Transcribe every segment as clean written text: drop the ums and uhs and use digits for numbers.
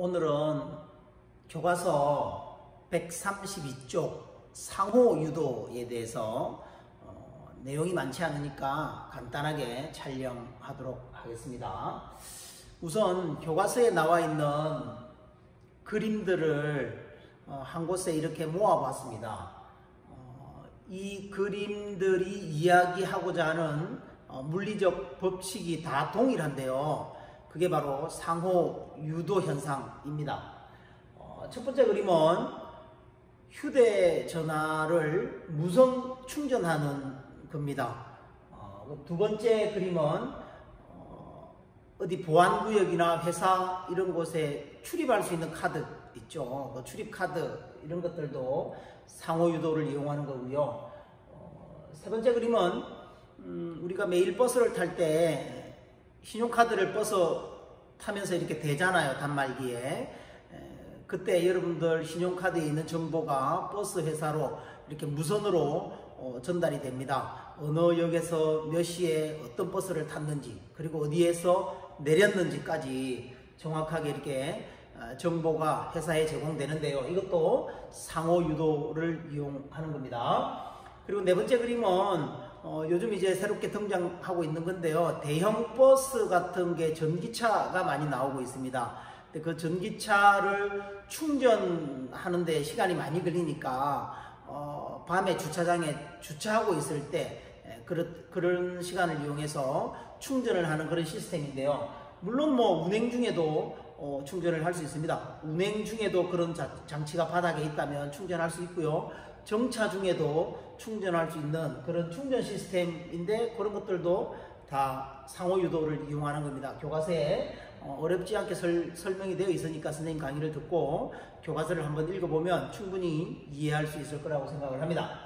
오늘은 교과서 132쪽 상호 유도에 대해서 내용이 많지 않으니까 간단하게 촬영하도록 하겠습니다. 우선 교과서에 나와 있는 그림들을 한 곳에 이렇게 모아봤습니다. 이 그림들이 이야기하고자 하는 물리적 법칙이 다 동일한데요. 그게 바로 상호 유도 현상입니다. 첫 번째 그림은 휴대전화를 무선 충전하는 겁니다. 두 번째 그림은 어디 보안구역이나 회사 이런 곳에 출입할 수 있는 카드 있죠. 출입카드 이런 것들도 상호 유도를 이용하는 거고요. 세 번째 그림은 우리가 매일 버스를 탈 때 신용카드를 버스 타면서 이렇게 대잖아요. 단말기에. 그때 여러분들 신용카드에 있는 정보가 버스 회사로 이렇게 무선으로 전달이 됩니다. 어느 역에서 몇 시에 어떤 버스를 탔는지, 그리고 어디에서 내렸는지까지 정확하게 이렇게 정보가 회사에 제공되는데요. 이것도 상호 유도를 이용하는 겁니다. 그리고 네 번째 그림은 요즘 이제 새롭게 등장하고 있는 건데요. 대형 버스 같은 게 전기차가 많이 나오고 있습니다. 근데 그 전기차를 충전하는데 시간이 많이 걸리니까 밤에 주차장에 주차하고 있을 때 그런 시간을 이용해서 충전을 하는 그런 시스템인데요. 물론 뭐 운행 중에도 충전을 할 수 있습니다. 운행 중에도 그런 장치가 바닥에 있다면 충전할 수 있고요. 정차 중에도 충전할 수 있는 그런 충전 시스템인데 그런 것들도 다 상호 유도를 이용하는 겁니다. 교과서에 어렵지 않게 설명이 되어 있으니까 선생님 강의를 듣고 교과서를 한번 읽어보면 충분히 이해할 수 있을 거라고 생각을 합니다.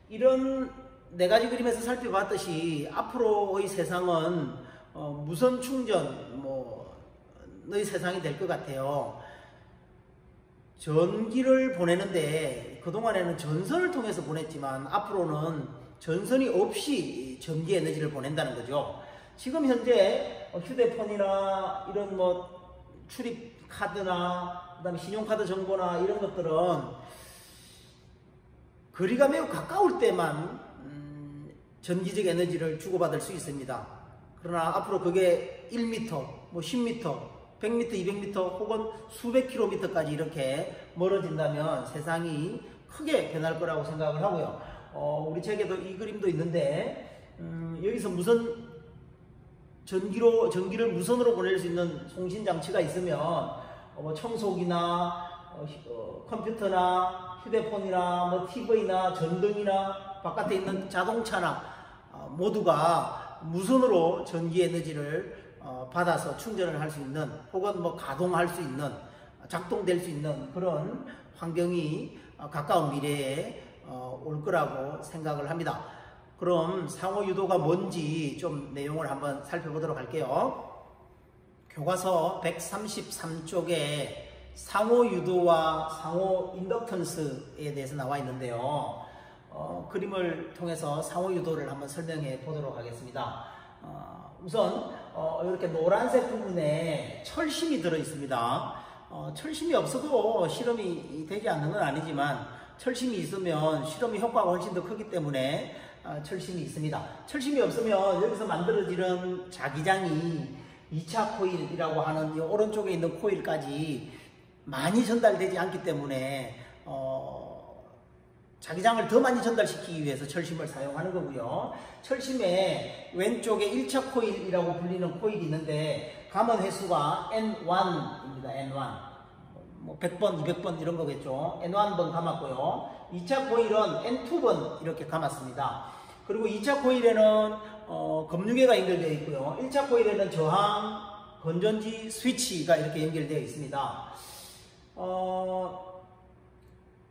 이런 네 가지 그림에서 살펴봤듯이 앞으로의 세상은 무선 충전의 세상이 될 것 같아요. 전기를 보내는데 그동안에는 전선을 통해서 보냈지만 앞으로는 전선이 없이 전기 에너지를 보낸다는 거죠. 지금 현재 휴대폰이나 이런 출입 카드나 그다음에 신용카드 정보나 이런 것들은 거리가 매우 가까울 때만 전기적 에너지를 주고받을 수 있습니다. 그러나 앞으로 그게 1m, 10m 100m, 200m 혹은 수백 킬로미터까지 이렇게 멀어진다면 세상이 크게 변할 거라고 생각을 하고요. 우리 책에도 이 그림도 있는데 여기서 무선 전기를 무선으로 보낼 수 있는 송신장치가 있으면 청소기나 컴퓨터나 휴대폰이나 TV나 전등이나 바깥에 있는 자동차나 모두가 무선으로 전기 에너지를 받아서 충전을 할 수 있는 혹은 가동할 수 있는 작동될 수 있는 그런 환경이 가까운 미래에 올 거라고 생각을 합니다. 그럼 상호 유도가 뭔지 좀 내용을 한번 살펴보도록 할게요. 교과서 133쪽에 상호 유도와 상호 인덕턴스에 대해서 나와 있는데요. 그림을 통해서 상호 유도를 한번 설명해 보도록 하겠습니다. 우선 이렇게 노란색 부분에 철심이 들어 있습니다. 철심이 없어도 실험이 되지 않는 건 아니지만 철심이 있으면 실험의 효과가 훨씬 더 크기 때문에 철심이 있습니다. 철심이 없으면 여기서 만들어지는 자기장이 2차 코일이라고 하는 이 오른쪽에 있는 코일까지 많이 전달되지 않기 때문에 자기장을 더 많이 전달시키기 위해서 철심을 사용하는 거고요. 철심의 왼쪽에 1차 코일이라고 불리는 코일이 있는데 감원 횟수가 N1입니다. N1. 100번, 200번 이런 거겠죠. N1번 감았고요. 2차 코일은 N2번 이렇게 감았습니다. 그리고 2차 코일에는 검유계가 연결되어 있고요. 1차 코일에는 저항, 건전지, 스위치가 이렇게 연결되어 있습니다.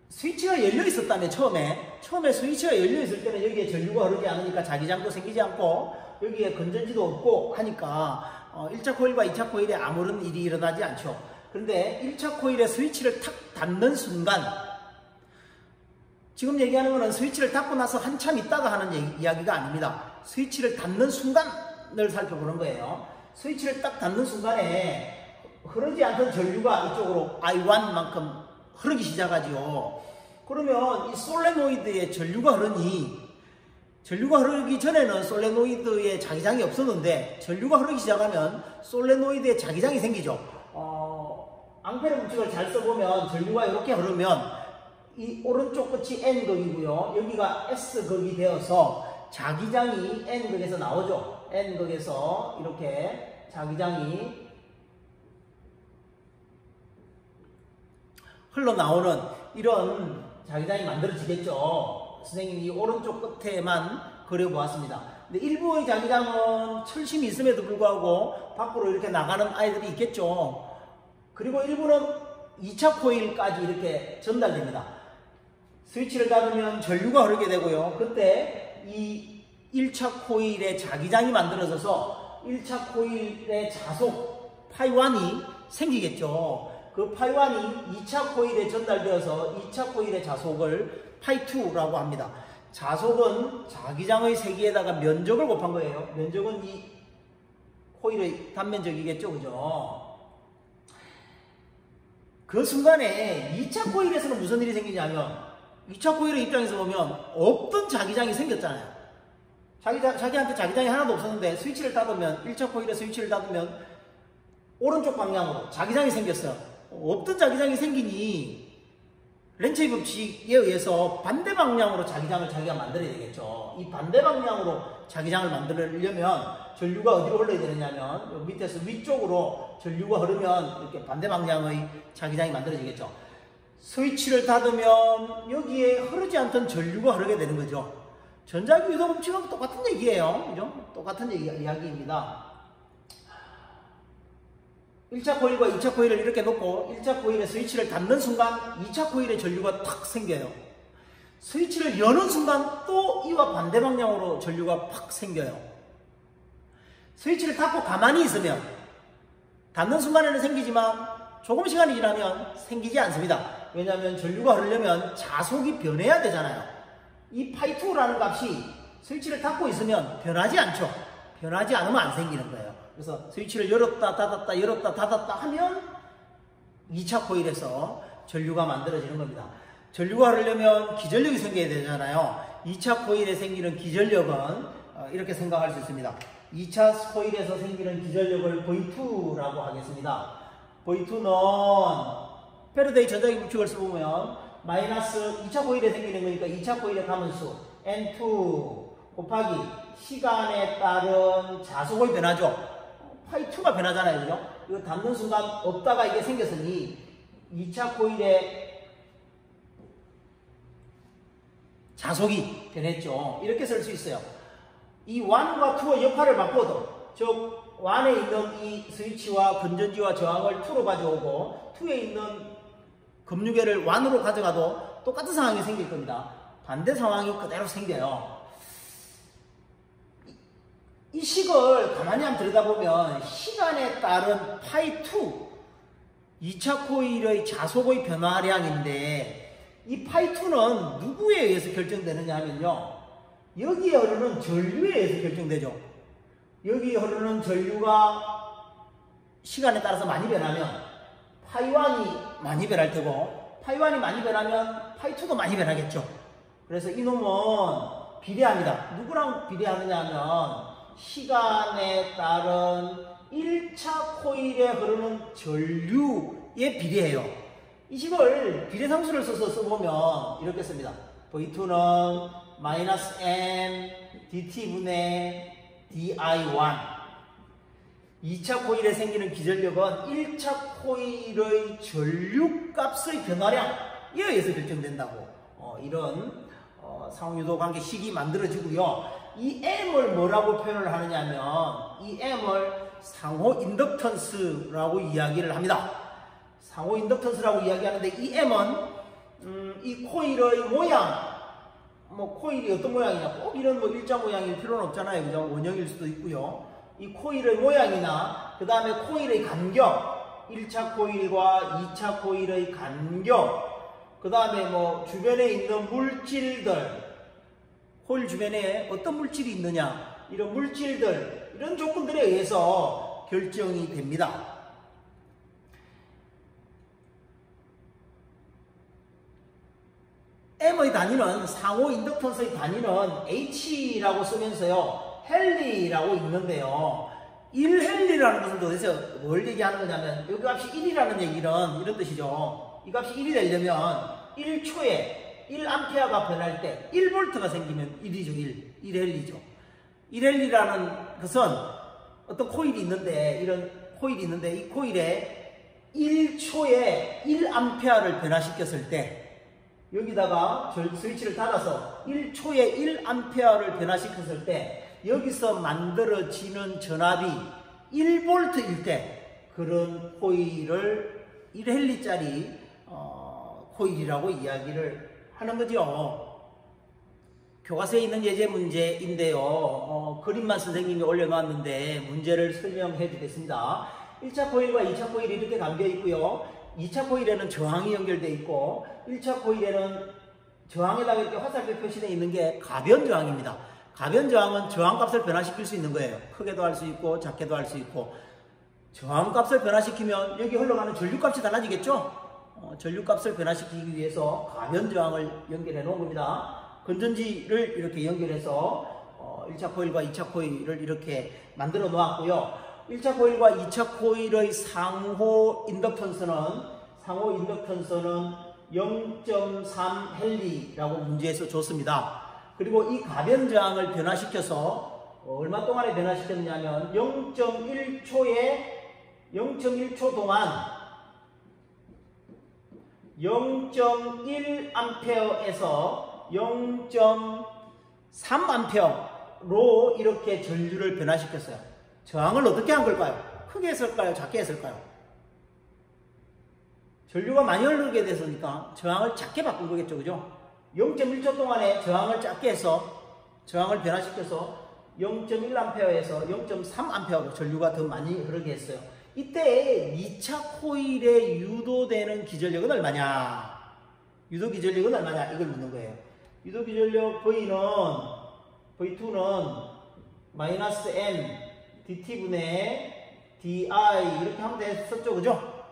스위치가 열려 있었다면 처음에 스위치가 열려 있을 때는 여기에 전류가 흐르지 않으니까 자기장도 생기지 않고 여기에 건전지도 없고 하니까 1차 코일과 2차 코일에 아무런 일이 일어나지 않죠. 그런데 1차 코일에 스위치를 탁 닫는 순간, 지금 얘기하는 것은 스위치를 닫고 나서 한참 있다가 하는 이야기가 아닙니다. 스위치를 닫는 순간을 살펴보는 거예요. 스위치를 딱 닫는 순간에 흐르지 않던 전류가 이쪽으로 I1만큼 흐르기 시작하죠. 그러면 이 솔레노이드에 전류가 흐르기 전에는 솔레노이드에 자기장이 없었는데 전류가 흐르기 시작하면 솔레노이드에 자기장이 생기죠. 앙페르 법칙을 잘 써보면 전류가 이렇게 흐르면 이 오른쪽 끝이 N극이고요. 여기가 S극이 되어서 자기장이 N극에서 나오죠. N극에서 이렇게 자기장이 흘러나오는 이런 자기장이 만들어지겠죠. 선생님이 이 오른쪽 끝에만 그려보았습니다. 근데 일부의 자기장은 철심이 있음에도 불구하고 밖으로 이렇게 나가는 아이들이 있겠죠. 그리고 일부는 2차 코일까지 이렇게 전달됩니다. 스위치를 닫으면 전류가 흐르게 되고요. 그때 이 1차 코일의 자기장이 만들어져서 1차 코일의 자속 파이1이 생기겠죠. 그 파이1이 2차 코일에 전달되어서 2차 코일의 자속을 파이2라고 합니다. 자속은 자기장의 세기에다가 면적을 곱한 거예요. 면적은 이 코일의 단면적이겠죠. 그죠? 그 순간에 2차 코일에서는 무슨 일이 생기냐면 2차 코일의 입장에서 보면 없던 자기장이 생겼잖아요. 자기한테 자기장이 하나도 없었는데 스위치를 닫으면 1차 코일에 스위치를 닫으면 오른쪽 방향으로 자기장이 생겼어요. 없던 자기장이 생기니 렌츠의 법칙에 의해서 반대 방향으로 자기장을 자기가 만들어야 되겠죠. 이 반대 방향으로 자기장을 만들려면 전류가 어디로 흘러야 되느냐면 여기 밑에서 위쪽으로 전류가 흐르면 이렇게 반대 방향의 자기장이 만들어지겠죠. 스위치를 닫으면 여기에 흐르지 않던 전류가 흐르게 되는 거죠. 전자기 유도 법칙은 똑같은 얘기예요. 그죠? 똑같은 이야기입니다. 1차 코일과 2차 코일을 이렇게 놓고 1차 코일의 스위치를 닫는 순간 2차 코일의 전류가 탁 생겨요. 스위치를 여는 순간 또 이와 반대 방향으로 전류가 팍 생겨요. 스위치를 닫고 가만히 있으면 닫는 순간에는 생기지만 조금 시간이 지나면 생기지 않습니다. 왜냐하면 전류가 흐르려면 자속이 변해야 되잖아요. 이 파이2라는 값이 스위치를 닫고 있으면 변하지 않죠. 변하지 않으면 안 생기는 거예요. 그래서 스위치를 열었다 닫았다 열었다 닫았다 하면 2차 코일에서 전류가 만들어지는 겁니다. 전류가 흐르려면 기전력이 생겨야 되잖아요. 2차 코일에 생기는 기전력은 이렇게 생각할 수 있습니다. 2차 코일에서 생기는 기전력을 V2라고 하겠습니다. V2는 패러데이 전자기 법칙을 써보면 마이너스 2차 코일에 생기는 거니까 2차 코일의 가문수 N2 곱하기 시간에 따른 자속의 변화죠. 파이2가 변하잖아요. 그죠? 이거 닫는 순간 없다가 이게 생겼으니 2차 코일의 자속이 변했죠. 이렇게 쓸 수 있어요. 이 1과 2의 역할을 바꿔도 즉 1에 있는 이 스위치와 건전지와 저항을 2로 가져오고 2에 있는 금유계를 1으로 가져가도 똑같은 상황이 생길 겁니다. 반대 상황이 그대로 생겨요. 이 식을 가만히 한번 들여다보면 시간에 따른 파이2 2차 코일의 자속의 변화량인데 이 파이2는 누구에 의해서 결정되느냐 하면요. 여기에 흐르는 전류에 의해서 결정되죠. 여기에 흐르는 전류가 시간에 따라서 많이 변하면 파이1이 많이 변할 테고 파이1이 많이 변하면 파이2도 많이 변하겠죠. 그래서 이놈은 비례합니다. 누구랑 비례하느냐 하면 시간에 따른 1차 코일에 흐르는 전류에 비례해요. 이 식을 비례상수를 써서 써보면 이렇게 씁니다. V2는 마이너스 M dt분의 di1 2차 코일에 생기는 기전력은 1차 코일의 전류값의 변화량에 의해서 결정된다고 이런 상호유도 관계 식이 만들어지고요. 이 M을 뭐라고 표현을 하느냐면 이 M을 상호 인덕턴스라고 이야기를 합니다. 상호 인덕턴스라고 이야기하는데 이 M은 이 코일의 모양, 코일이 어떤 모양이냐, 꼭 이런 일자 모양일 필요는 없잖아요. 그죠? 원형일 수도 있고요. 이 코일의 모양이나 그 다음에 코일의 간격, 1차 코일과 2차 코일의 간격, 그 다음에 주변에 있는 물질들, 코일 주변에 어떤 물질이 있느냐, 이런 물질들, 이런 조건들에 의해서 결정이 됩니다. M의 단위는 상호 인덕턴스의 단위는 H라고 쓰면서요 헨리라고 읽는데요. 1헨리라는 것은 도대체 뭘 얘기하는 거냐면 이 값이 1이라는 얘기는 이런 뜻이죠. 이 값이 1이 되려면 1초에 1A가 변할 때 1V가 생기면 1이죠. 1헨리죠. 1헨리라는 것은 어떤 코일이 있는데 이런 코일이 있는데 이 코일에 1초에 1A를 변화시켰을 때 여기다가 스위치를 닫아서 1초에 1A를 변화시켰을 때 여기서 만들어지는 전압이 1V일 때 그런 코일을 1헨리짜리 코일이라고 이야기를 하는 거죠. 교과서에 있는 예제 문제인데요. 그림만 선생님이 올려놨는데 문제를 설명해 주겠습니다. 1차 코일과 2차 코일이 이렇게 감겨 있고요. 2차 코일에는 저항이 연결되어 있고 1차 코일에는 저항에다가 이렇게 화살표 표시되어 있는 게 가변 저항입니다. 가변 저항은 저항값을 변화시킬 수 있는 거예요. 크게도 할 수 있고 작게도 할 수 있고 저항값을 변화시키면 여기 흘러가는 전류값이 달라지겠죠. 전류값을 변화시키기 위해서 가변 저항을 연결해 놓은 겁니다. 건전지를 이렇게 연결해서 1차 코일과 2차 코일을 이렇게 만들어 놓았고요. 1차 코일과 2차 코일의 상호 인덕턴스는 0.3 헨리라고 문제에서 줬습니다. 그리고 이 가변 저항을 변화시켜서 얼마 동안에 변화시켰냐면 0.1초 동안 0.1A에서 0.3A로 이렇게 전류를 변화시켰어요. 저항을 어떻게 한 걸까요? 크게 했을까요? 작게 했을까요? 전류가 많이 흐르게 됐으니까 저항을 작게 바꾼 거겠죠. 그죠? 0.1초 동안에 저항을 작게 해서 저항을 변화시켜서 0.1A에서 0.3A로 전류가 더 많이 흐르게 했어요. 이때 2차 코일에 유도되는 기전력은 얼마냐? 유도 기전력은 얼마냐? 이걸 묻는 거예요. 유도 기전력 V2는 마이너스 M dt분의 di 이렇게 하면 됐었죠. 그죠?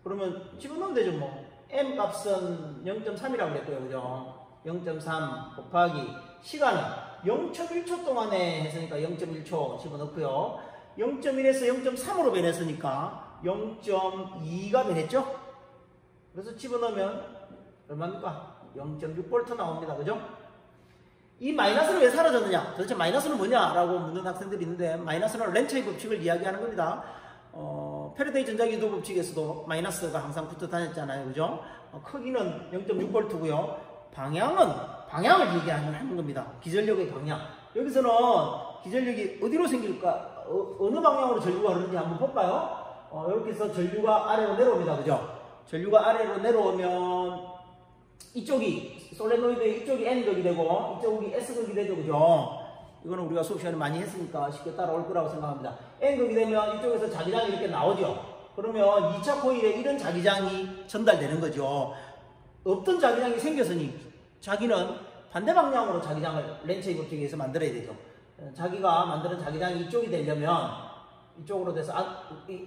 그러면 집어넣으면 되죠. 뭐 M 값은 0.3이라고 그랬고요. 그죠? 0.3 곱하기 시간은 0.1초 동안에 했으니까 0.1초 집어넣고요. 0.1에서 0.3으로 변했으니까 0.2가 변했죠? 그래서 집어넣으면 얼마입니까? 0.6V 나옵니다. 그죠? 이 마이너스는 왜 사라졌느냐? 도대체 마이너스는 뭐냐? 라고 묻는 학생들이 있는데 마이너스는 렌츠의 법칙을 이야기하는 겁니다. 패러데이 전자기도 법칙에서도 마이너스가 항상 붙어 다녔잖아요. 그죠? 크기는 0.6V고요. 방향을 얘기하는 겁니다. 기전력의 방향. 여기서는 기전력이 어디로 생길까? 어느 방향으로 전류가 흐르는지 한번 볼까요? 이렇게 해서 전류가 아래로 내려옵니다. 그죠? 전류가 아래로 내려오면 이쪽이 솔레노이드의 이쪽이 N극이 되고 이쪽이 S극이 되죠. 그죠? 이거는 우리가 수업 시간에 많이 했으니까 쉽게 따라올 거라고 생각합니다. N극이 되면 이쪽에서 자기장이 이렇게 나오죠. 그러면 2차 코일에 이런 자기장이 전달되는 거죠. 없던 자기장이 생겼으니 자기는 반대 방향으로 자기장을 렌츠의 법칙에 의해서 만들어야 되죠. 자기가 만드는 자기장이 이쪽이 되려면 이쪽으로 돼서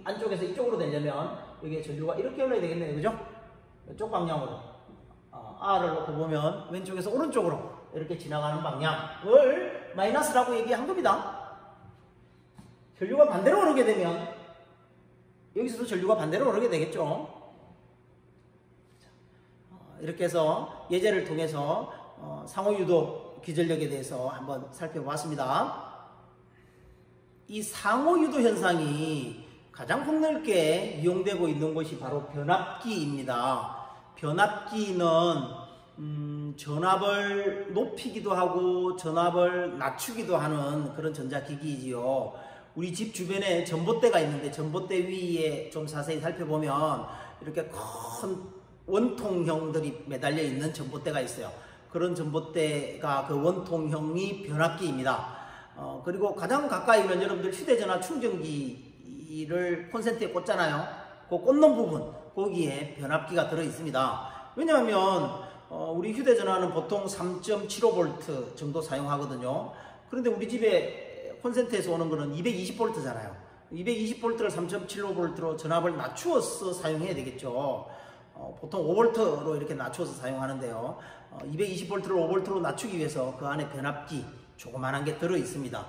안쪽에서 이쪽으로 되려면 여기에 전류가 이렇게 흘러야 되겠네요. 그죠? 이쪽 방향으로 R을 놓고 보면 왼쪽에서 오른쪽으로 이렇게 지나가는 방향을 마이너스라고 얘기한 겁니다. 전류가 반대로 흐르게 되면 여기서도 전류가 반대로 흐르게 되겠죠. 이렇게 해서 예제를 통해서 상호유도 기전력에 대해서 한번 살펴보았습니다. 이 상호유도 현상이 가장 폭넓게 이용되고 있는 것이 바로 변압기입니다. 변압기는 전압을 높이기도 하고 전압을 낮추기도 하는 그런 전자기기이지요. 우리 집 주변에 전봇대가 있는데 전봇대 위에 좀 자세히 살펴보면 이렇게 큰 원통형들이 매달려 있는 전봇대가 있어요. 그런 전봇대가 그 원통형이 변압기입니다. 그리고 가장 가까이는 여러분들 휴대전화 충전기를 콘센트에 꽂잖아요. 그 꽂는 부분 거기에 변압기가 들어 있습니다. 왜냐하면 우리 휴대전화는 보통 3.75V 정도 사용하거든요. 그런데 우리 집에 콘센트에서 오는 거는 220V잖아요. 220V를 3.75V로 전압을 낮추어서 사용해야 되겠죠. 보통 5V로 이렇게 낮춰서 사용하는데요. 220V를 5V로 낮추기 위해서 그 안에 변압기 조그만한 게 들어 있습니다.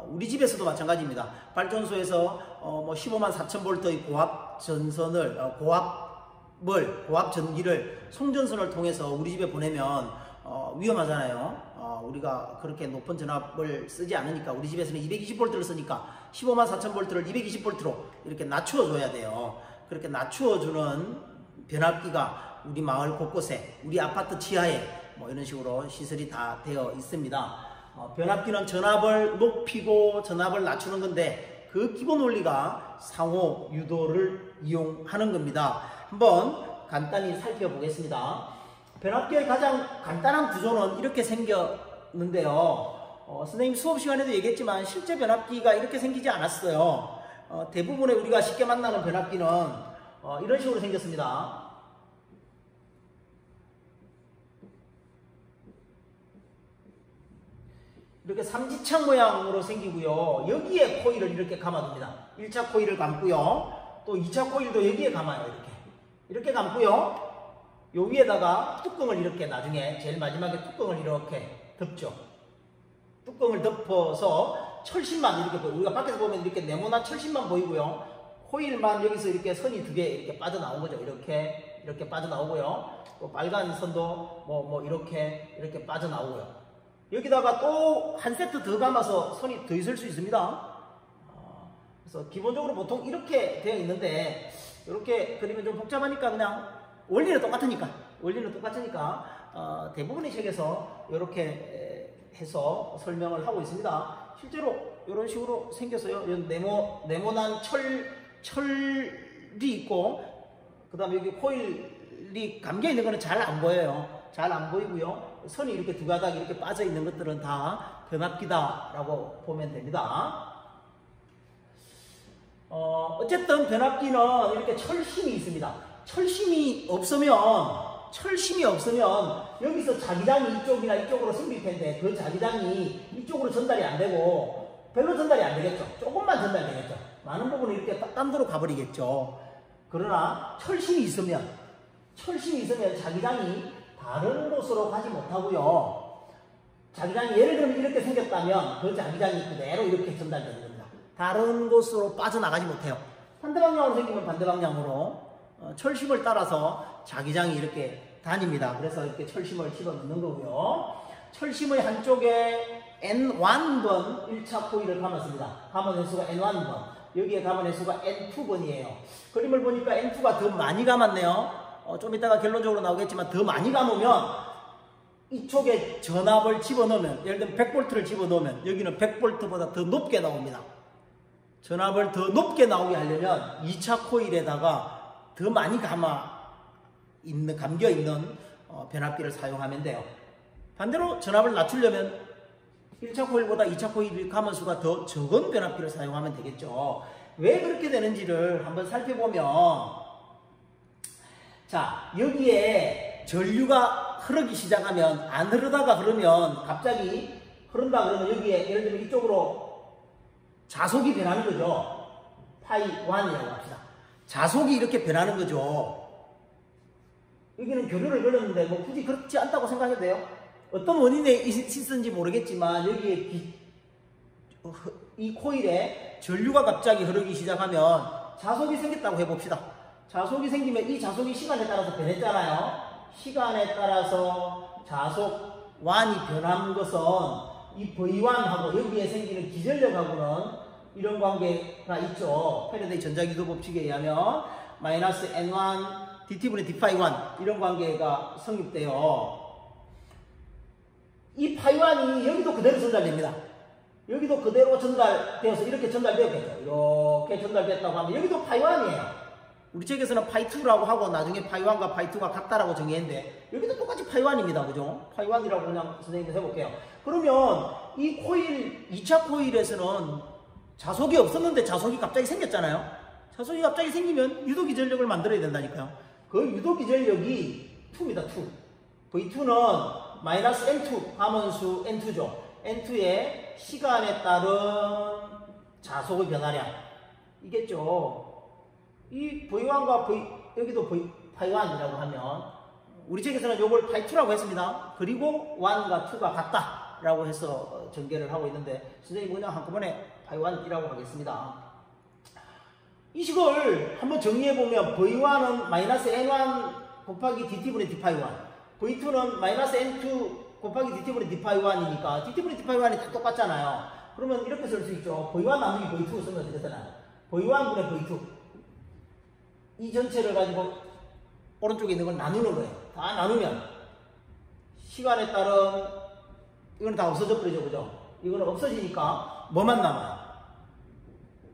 우리 집에서도 마찬가지입니다. 발전소에서 154,000V의 고압 전선을 고압 전기를 송전선을 통해서 우리 집에 보내면 위험하잖아요. 우리가 그렇게 높은 전압을 쓰지 않으니까 우리 집에서는 220V를 쓰니까 154,000V를 220V로 이렇게 낮추어 줘야 돼요. 그렇게 낮추어 주는 변압기가 우리 마을 곳곳에, 우리 아파트 지하에 이런 식으로 시설이 다 되어 있습니다. 변압기는 전압을 높이고 전압을 낮추는 건데 그 기본 원리가 상호 유도를 이용하는 겁니다. 한번 간단히 살펴보겠습니다. 변압기의 가장 간단한 구조는 이렇게 생겼는데요. 선생님 수업 시간에도 얘기했지만 실제 변압기가 이렇게 생기지 않았어요. 대부분의 우리가 쉽게 만나는 변압기는 이런 식으로 생겼습니다. 이렇게 삼지창 모양으로 생기고요. 여기에 코일을 이렇게 감아둡니다. 1차 코일을 감고요. 또 2차 코일도 여기에 감아요. 이렇게 감고요. 요 위에다가 뚜껑을 이렇게 나중에 제일 마지막에 뚜껑을 이렇게 덮죠. 뚜껑을 덮어서 철심만 이렇게 보여요. 우리가 밖에서 보면 이렇게 네모난 철심만 보이고요. 코일만 여기서 이렇게 선이 두 개 이렇게 빠져나온 거죠. 이렇게 빠져나오고요. 또 빨간 선도 이렇게 빠져나오고요. 여기다가 또 한 세트 더 감아서 선이 더 있을 수 있습니다. 그래서 기본적으로 보통 이렇게 되어 있는데 이렇게 그리면 좀 복잡하니까 그냥 원리는 똑같으니까 대부분의 책에서 이렇게 해서 설명을 하고 있습니다. 실제로 이런 식으로 생겼어요. 네모난 철이 있고 그 다음에 여기 코일이 감겨 있는 거는 잘 안 보여요. 잘 안 보이고요. 선이 이렇게 두 가닥 이렇게 빠져 있는 것들은 다 변압기다라고 보면 됩니다. 어쨌든 변압기는 이렇게 철심이 있습니다. 철심이 없으면 여기서 자기장이 이쪽이나 이쪽으로 생길 텐데 그 자기장이 이쪽으로 전달이 안 되고 별로 전달이 안 되겠죠. 조금만 전달되겠죠. 많은 부분은 이렇게 딴 데로 가버리겠죠. 그러나 철심이 있으면 자기장이 다른 곳으로 가지 못하고요. 자기장이 예를 들면 이렇게 생겼다면 그 자기장이 그대로 이렇게 전달되는 겁니다. 다른 곳으로 빠져나가지 못해요. 반대방향으로 생기면 반대방향으로 철심을 따라서 자기장이 이렇게 다닙니다. 그래서 이렇게 철심을 집어넣는 거고요. 철심의 한쪽에 N1번 1차 코일을 감았습니다. 감은 횟수가 N1번. 여기에 감은 횟수가 N2번이에요. 그림을 보니까 N2가 더 많이 감았네요. 좀 이따가 결론적으로 나오겠지만 더 많이 감으면 이쪽에 전압을 집어넣으면 예를 들면 100V를 집어넣으면 여기는 100V보다 더 높게 나옵니다. 전압을 더 높게 나오게 하려면 2차 코일에다가 더 많이 감겨있는 변압기를 사용하면 돼요. 반대로 전압을 낮추려면 1차 코일보다 2차 코일 감원수가 더 적은 변압기를 사용하면 되겠죠. 왜 그렇게 되는지를 한번 살펴보면 자, 여기에 전류가 흐르기 시작하면 안 흐르다가 흐르면 갑자기 흐른다 그러면 여기에 예를 들면 이쪽으로 자속이 변하는 거죠. 파이 1이라고 합시다. 자속이 이렇게 변하는 거죠. 여기는 교류를 걸었는데 굳이 그렇지 않다고 생각해도 돼요. 어떤 원인에 있었는지 모르겠지만 여기에 이 코일에 전류가 갑자기 흐르기 시작하면 자속이 생겼다고 해봅시다. 자속이 생기면 이 자속이 시간에 따라서 변했잖아요. 시간에 따라서 자속 1이 변한 것은 이 V1하고 여기에 생기는 기전력하고는 이런 관계가 있죠. 패러데이 전자기도 법칙에 의하면 마이너스 N1 DT분의 D파이1 이런 관계가 성립돼요. 이 파이1이 여기도 그대로 전달됩니다. 여기도 그대로 전달되어서 이렇게 전달되었겠죠. 이렇게 전달됐다고 하면 여기도 파이1이에요. 우리 책에서는 파이2라고 하고 나중에 파이1과 파이2가 같다라고 정의했는데 여기도 똑같이 파이1입니다. 그죠? 파이1이라고 그냥 선생님도 해볼게요. 그러면 이 코일, 2차 코일에서는 자속이 없었는데 자속이 갑자기 생겼잖아요. 자속이 갑자기 생기면 유도기전력을 만들어야 된다니까요. 그 유도기전력이 2입니다. 2. V2는 마이너스 N2, 함원수 N2죠. N2의 시간에 따른 자속의 변화량. 이겠죠. 이 V1과 여기도 파이1 파이1이라고 하면 우리 책에서는 요걸 파이2라고 했습니다. 그리고 1과 2가 같다라고 해서 전개를 하고 있는데 선생님이 그냥 한꺼번에 파이1이라고 하겠습니다. 이 식을 한번 정리해보면 V1은 마이너스 N1 곱하기 DT분의 D파이1, V2는 마이너스 N2 곱하기 DT분의 D파이1이니까 DT분의 D파이1이 다 똑같잖아요. 그러면 이렇게 쓸 수 있죠. V1 나누기 V2 쓰면 어떻게 되나요? V1분의 V2. 이 전체를 가지고 오른쪽에 있는 걸 나누는 거예요. 다 나누면 시간에 따른 이거는 다 없어져 버리죠. 그죠? 이거는 없어지니까 뭐만 남아요?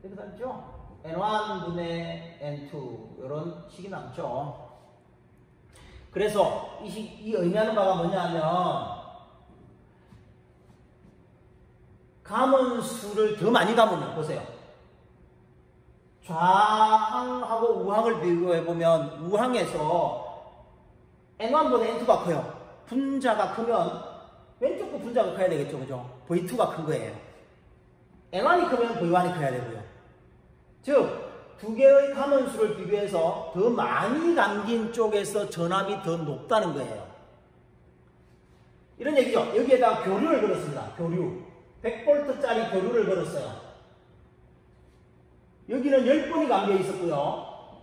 이렇게 남죠? N1분의 N2 이런 식이 남죠. 그래서 이 의미하는 바가 뭐냐면 가문수를 더 많이 담으면 보세요. 좌항하고 우항을 비교해보면 우항에서 N1보다 N2가 커요. 분자가 크면 왼쪽도 분자가 커야 되겠죠. 그죠? V2가 큰 거예요. N1이 크면 V1이 커야 되고요. 즉 두 개의 가문수를 비교해서 더 많이 담긴 쪽에서 전압이 더 높다는 거예요. 이런 얘기죠. 여기에다가 교류를 걸었습니다. 교류. 100V짜리 교류를 걸었어요. 여기는 10번이 감겨 있었고요.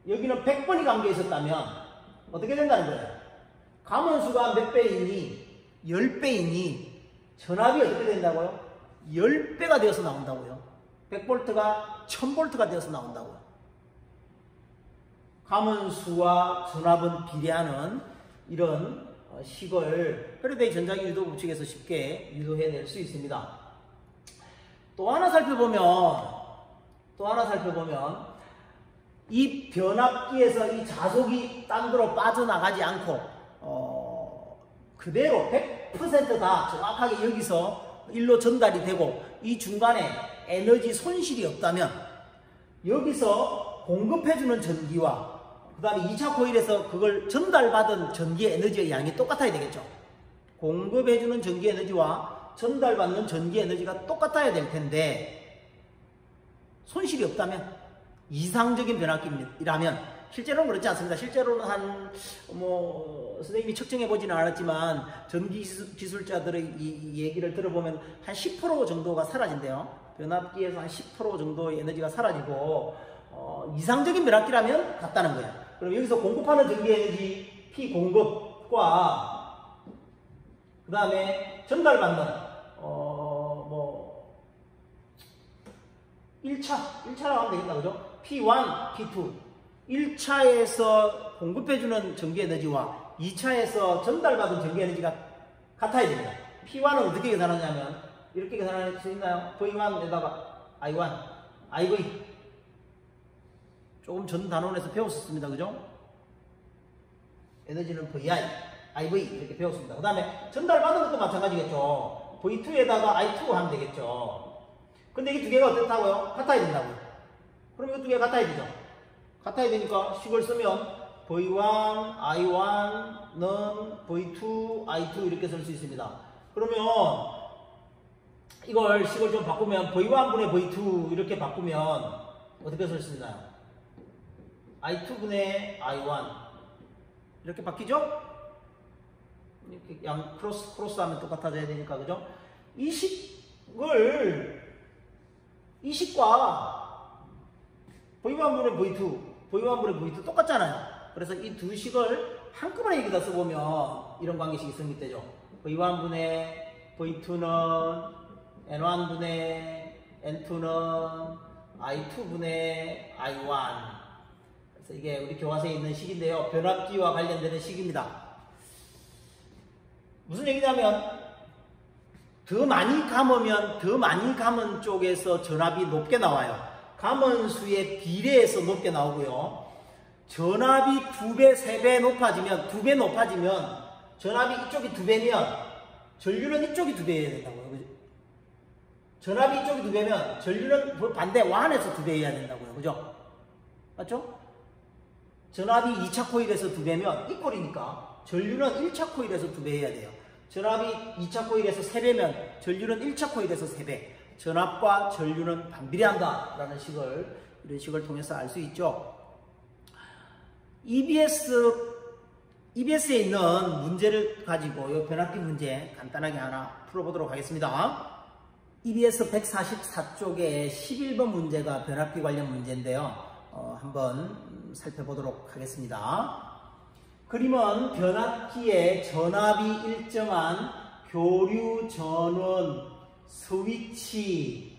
여기는 100번이 감겨 있었다면 어떻게 된다는 거예요? 가문수가 몇 배이니? 10배이니 전압이 어떻게 된다고요? 10배가 되어서 나온다고요. 100V가 1000V가 되어서 나온다고요. 가문수와 전압은 비례하는 이런 식을 패러데이 전자기 유도 법칙에서 쉽게 유도해낼 수 있습니다. 또 하나 살펴보면 이 변압기에서 이 자속이 딴 데로 빠져나가지 않고 그대로 100% 다 정확하게 여기서 일로 전달이 되고 이 중간에 에너지 손실이 없다면 여기서 공급해주는 전기와 그 다음에 2차 코일에서 그걸 전달받은 전기의 에너지의 양이 똑같아야 되겠죠. 공급해주는 전기 에너지와 전달받는 전기 에너지가 똑같아야 될 텐데 손실이 없다면 이상적인 변압기라면 실제로는 그렇지 않습니다. 실제로는 선생님이 측정해 보지는 않았지만 전기 기술자들의 이 얘기를 들어보면 한 10% 정도가 사라진대요. 변압기에서 한 10% 정도의 에너지가 사라지고 이상적인 변압기라면 같다는 거예요. 그럼 여기서 공급하는 전기 에너지 P 공급과 그 다음에 전달받는 1차라고 하면 되겠다. 그죠? P1, P2 1차에서 공급해주는 전기 에너지와 2차에서 전달받은 전기 에너지가 같아야 됩니다. P1은 어떻게 계산하냐면 이렇게 계산할 수 있나요? V1에다가 I1, IV 조금 전 단원에서 배웠었습니다. 그죠? 에너지는 VI, IV 이렇게 배웠습니다. 그 다음에 전달받은 것도 마찬가지겠죠. V2에다가 I2 하면 되겠죠. 근데 이 두 개가 어떻다고요? 같아야 된다고요. 그럼 이 두 개가 같아야 되죠. 같아야 되니까 식을 쓰면 V1, I1는 V2, I2 이렇게 쓸 수 있습니다. 그러면 이걸 식을 좀 바꾸면 V1분의 V2 이렇게 바꾸면 어떻게 쓸 수 있나요? I2분의 I1 이렇게 바뀌죠? 이렇게 양 크로스 하면 똑같아져야 되니까 그죠? 이 식과 V1분의 V2, V1분의 V2 똑같잖아요. 그래서 이 두 식을 한꺼번에 여기다 써보면 이런 관계식이 성립되죠. V1분의 V2는 N1분의 N2는 I2분의 I1. 그래서 이게 우리 교과서에 있는 식인데요. 변압기와 관련되는 식입니다. 무슨 얘기냐면 더 많이 감으면 더 많이 감은 쪽에서 전압이 높게 나와요. 감은수의 비례해서 높게 나오고요. 전압이 2배, 3배 높아지면, 2배 높아지면 전압이 이쪽이 2배면 전류는 이쪽이 2배여야 된다고요. 그죠? 전압이 이쪽이 2배면 전류는 반대 완에서 2배여야 된다고요. 그죠? 맞죠? 전압이 2차 코일에서 2배면 이 꼴이니까 전류는 1차 코일에서 2배여야 돼요. 전압이 2차 코일에서 3배면 전류는 1차 코일에서 3배. 전압과 전류는 반비례한다 라는 식을 이런 식을 통해서 알 수 있죠. EBS에 있는 문제를 가지고 이 변압기 문제 간단하게 하나 풀어보도록 하겠습니다. EBS 144쪽에 11번 문제가 변압기 관련 문제인데요. 한번 살펴보도록 하겠습니다. 그림은 변압기의 전압이 일정한 교류 전원 스위치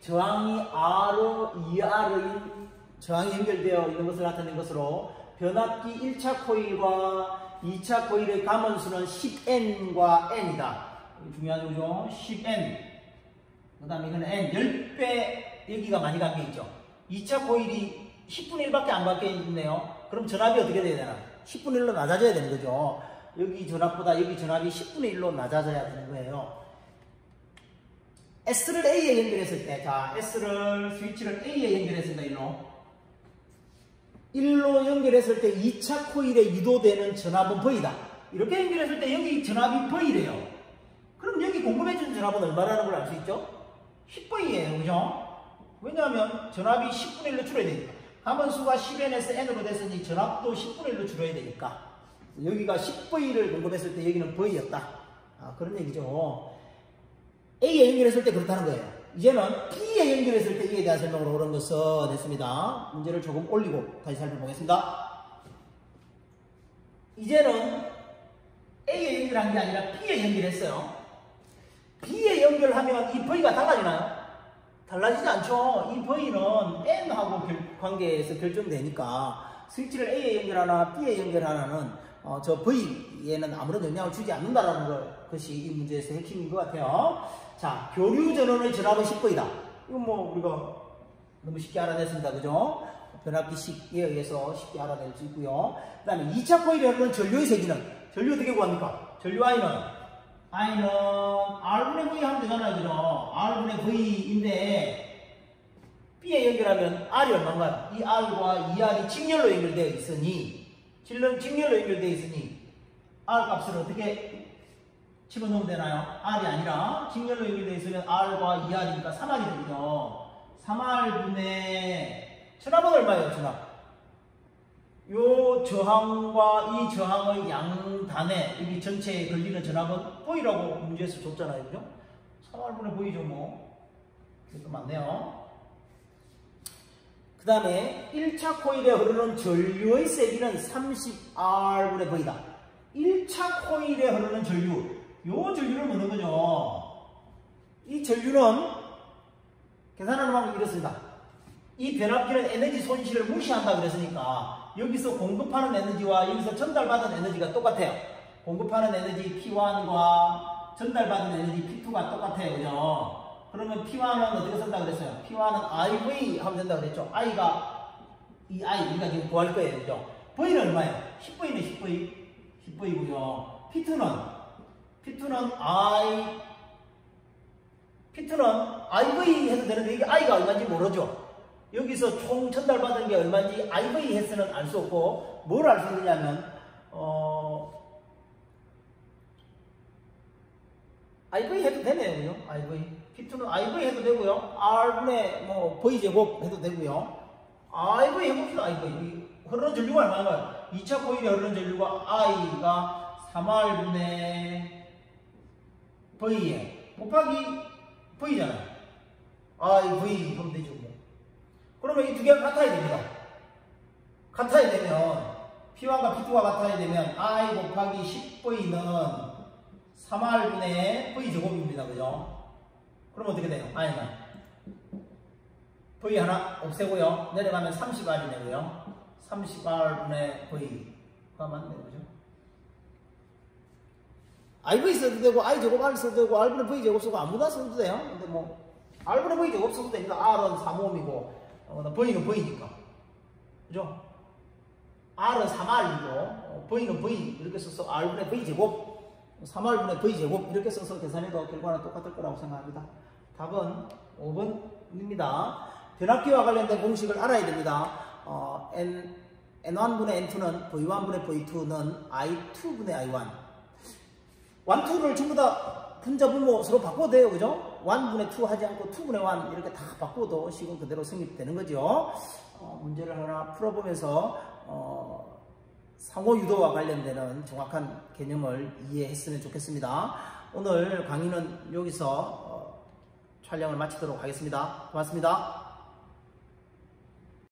저항이 R2R인 저항이 연결되어 있는 것을 나타낸 것으로 변압기 1차 코일과 2차 코일의 감원수는 10N과 N이다. 중요한 거죠. 10N. 그 다음에 이거는 N. 10배 여기가 많이 감겨 있죠. 2차 코일이 10분의 1밖에 안 바뀌어 있네요. 그럼 전압이 어떻게 돼야 되나? 10분의 1로 낮아져야 되는 거죠. 여기 전압보다 여기 전압이 10분의 1로 낮아져야 되는 거예요. S를 A에 연결했을 때, 자, 스위치를 A에 연결했습니다. 1로 연결했을 때 2차 코일에 유도되는 전압은 V다. 이렇게 연결했을 때 여기 전압이 V래요. 그럼 여기 공급해주는 전압은 얼마라는 걸 알 수 있죠? 10V예요. 그죠? 왜냐하면 전압이 10분의 1로 줄어야 되니까. 감원수가 10N에서 N으로 됐으니 전압도 10분의 1로 줄어야 되니까. 여기가 10V를 공급했을 때 여기는 V였다. 그런 얘기죠. A에 연결했을 때 그렇다는 거예요. 이제는 B에 연결했을 때 이에 대한 설명으로 그런 것은 됐습니다. 문제를 조금 올리고 다시 살펴보겠습니다. 이제는 A에 연결한 게 아니라 B에 연결했어요. B에 연결하면 이 V가 달라지나요? 달라지지 않죠. 이 V는 N하고 관계에서 결정되니까 스위치를 A에 연결하나 B에 연결하나는 저 V에는 아무런 영향을 주지 않는다는 것이 이 문제에서 핵심인 것 같아요. 자, 교류 전원의 전압은 10V다. 이건 뭐 우리가 너무 쉽게 알아냈습니다. 그죠? 변압기식에 의해서 쉽게 알아낼 수 있고요. 그 다음에 2차 코일에 흐르는 전류의 세기는 전류 어떻게 구합니까? 전류 I는 R분의 V 하면 되잖아요. 그죠? R분의 V인데 B에 연결하면 R이 얼마인가요? 이 R과 이 R이 직렬로 연결되어 있으니 R 값을 어떻게 집어넣으면 되나요? R이 아니라 직렬로 연결되어 있으면 R과 2R이니까 3R이 되죠. 3R분의 전압은 얼마예요? 전압. 요 저항과 이 저항의 양단에 여기 전체에 걸리는 전압은 V라고 문제에서 줬잖아요. 그죠? 3R분의 V죠 뭐. 이것도 맞네요. 그 다음에 1차 코일에 흐르는 전류의 세기는 30R분의 V다. 1차 코일에 흐르는 전류, 요 전류를 묻는 거죠. 이 전류는 계산하는 방법이 이렇습니다. 이 변압기는 에너지 손실을 무시한다 그랬으니까 여기서 공급하는 에너지와 여기서 전달받은 에너지가 똑같아요. 공급하는 에너지 P1과 전달받은 에너지 P2가 똑같아요. 그죠? 그러면 P1은 어떻게 쓴다 그랬어요? P1은 IV 하면 된다 그랬죠? I가 이 I 우리가 지금 구할 거예요. 그죠? V는 얼마예요? 10V는 10V고요. P2는 IV 해도 되는데 이게 I가 얼마인지 모르죠? 여기서 총 전달받은 게 얼마인지 IV 해서는 알 수 없고 뭘 알 수 있느냐면 IV 해도 되네요. 그죠? IV. P2는 IV 해도 되고요. R분의 뭐 V제곱 해도 되고요. IV 해봅시다. IV. 흐르는 전류가 얼마인가요? 2차 코일에 흐르는 전류가 I가 3R분의 V에 곱하기 V잖아요. IV 하면 되죠. 뭐. 그러면 이 두 개가 같아야 됩니다. 같아야 되면 P1과 P2가 같아야 되면 I 곱하기 10V는 3R분의 V제곱입니다. 그죠? 그럼 어떻게 돼요? I는 V 하나 없애고요. 내려가면 30R이 되고요. 30R분의 V가 맞네요. 그죠? IV 써도 되고 I제곱 R 써도 되고 R분의 V제곱 쓰고 아무나 써도 돼요. 근데 뭐 R분의 V제곱 써도 됩니다. R은 3옴이고 V는 V니까. 그죠? R은 3R이고 V는 V 이렇게 써서 R분의 V제곱 3R분의 V제곱 이렇게 써서 계산해도 결과는 똑같을 거라고 생각합니다. 답은 5번입니다. 변압기와 관련된 공식을 알아야 됩니다. N1분의 N2는 V1분의 V2는 I2분의 I1 1, 2를 전부 다 분자 분모 서로 바꿔도 돼요. 그죠? 1분의 2 하지 않고 2분의 1 이렇게 다 바꿔도 식은 그대로 성립되는 거죠. 문제를 하나 풀어보면서 상호유도와 관련되는 정확한 개념을 이해했으면 좋겠습니다. 오늘 강의는 여기서 촬영을 마치도록 하겠습니다. 고맙습니다.